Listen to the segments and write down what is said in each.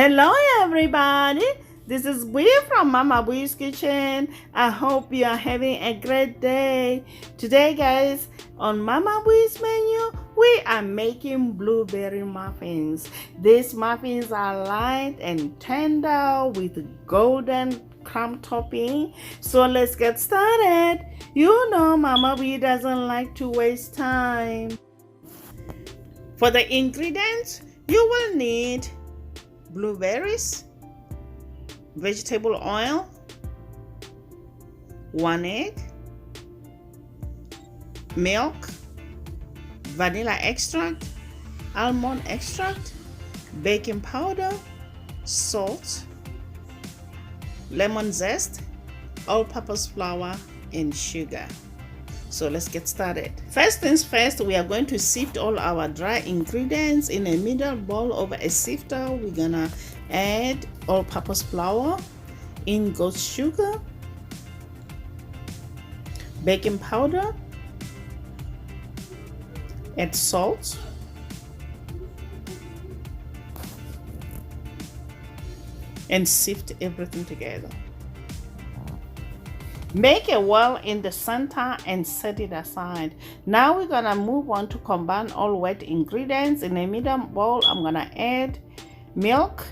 Hello everybody, this is Bui from Mama Bui's Kitchen. I hope you are having a great day. Today guys, on Mama Bui's menu, we are making blueberry muffins. These muffins are light and tender with golden crumb topping. So let's get started. You know Mama Bui doesn't like to waste time. For the ingredients, you will need blueberries, vegetable oil, 1 egg, milk, vanilla extract, almond extract, baking powder, salt, lemon zest, all-purpose flour, and sugar. So let's get started. First things first, we are going to sift all our dry ingredients in a middle bowl over a sifter. We're gonna add all-purpose flour, in goes sugar, baking powder, add salt, and sift everything together. Make a well in the center and set it aside. Now we're gonna move on to combine all wet ingredients. In a medium bowl, I'm gonna add milk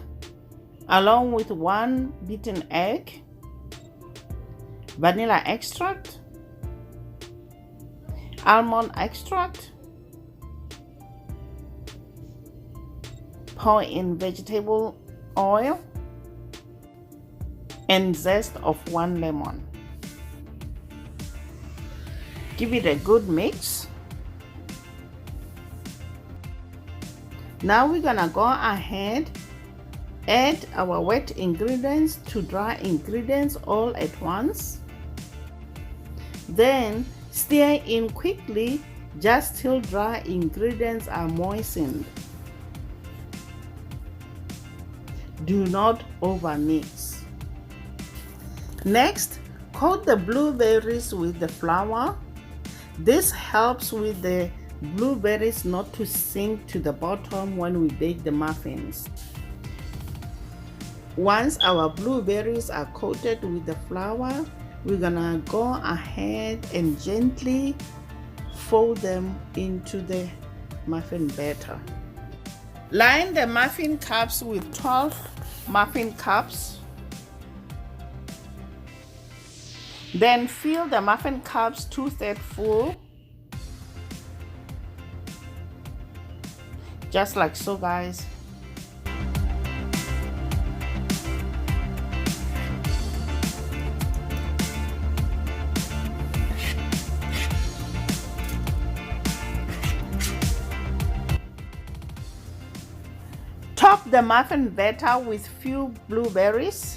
along with 1 beaten egg, vanilla extract, almond extract, pour in vegetable oil, and zest of 1 lemon. Give it a good mix. Now we're gonna go ahead, add our wet ingredients to dry ingredients all at once. Then stir in quickly just till dry ingredients are moistened. Do not overmix. Next, coat the blueberries with the flour. This helps with the blueberries not to sink to the bottom when we bake the muffins. Once our blueberries are coated with the flour, we're gonna go ahead and gently fold them into the muffin batter. Line the muffin cups with 12 muffin cups. Then fill the muffin cups 2/3 full, just like so guys. Top the muffin batter with few blueberries.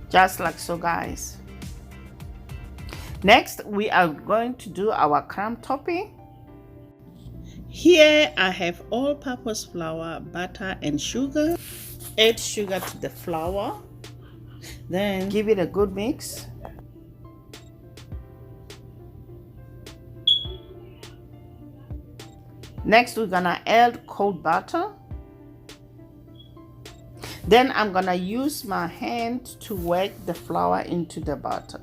Just like so guys. Next we are going to do our crumb topping. Here I have all-purpose flour, butter, and sugar. Add sugar to the flour, then give it a good mix. Next we're gonna add cold butter. Then I'm gonna use my hand to work the flour into the butter,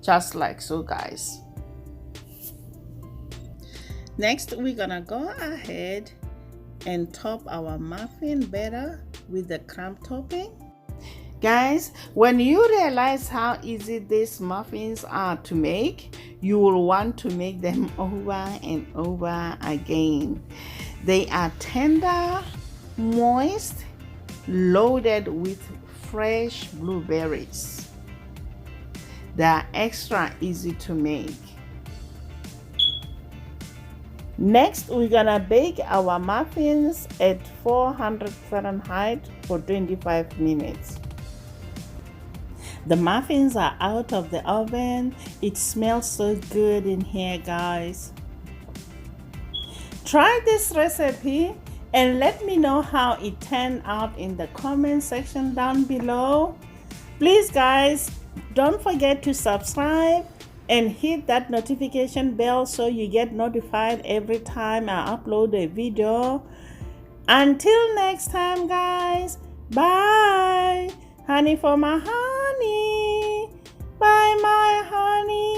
just like so guys. Next we're gonna go ahead and top our muffin batter with the crumb topping. Guys, when you realize how easy these muffins are to make, you will want to make them over and over again. They are tender, moist, loaded with fresh blueberries. They are extra easy to make. Next, we're gonna bake our muffins at 400 Fahrenheit for 25 minutes. The muffins are out of the oven. It smells so good in here, guys. Try this recipe and let me know how it turned out in the comment section down below. Please guys, Don't forget to subscribe and hit that notification bell so you get notified every time I upload a video. Until next time, guys. Bye. Honey for my honey. Bye, my honey.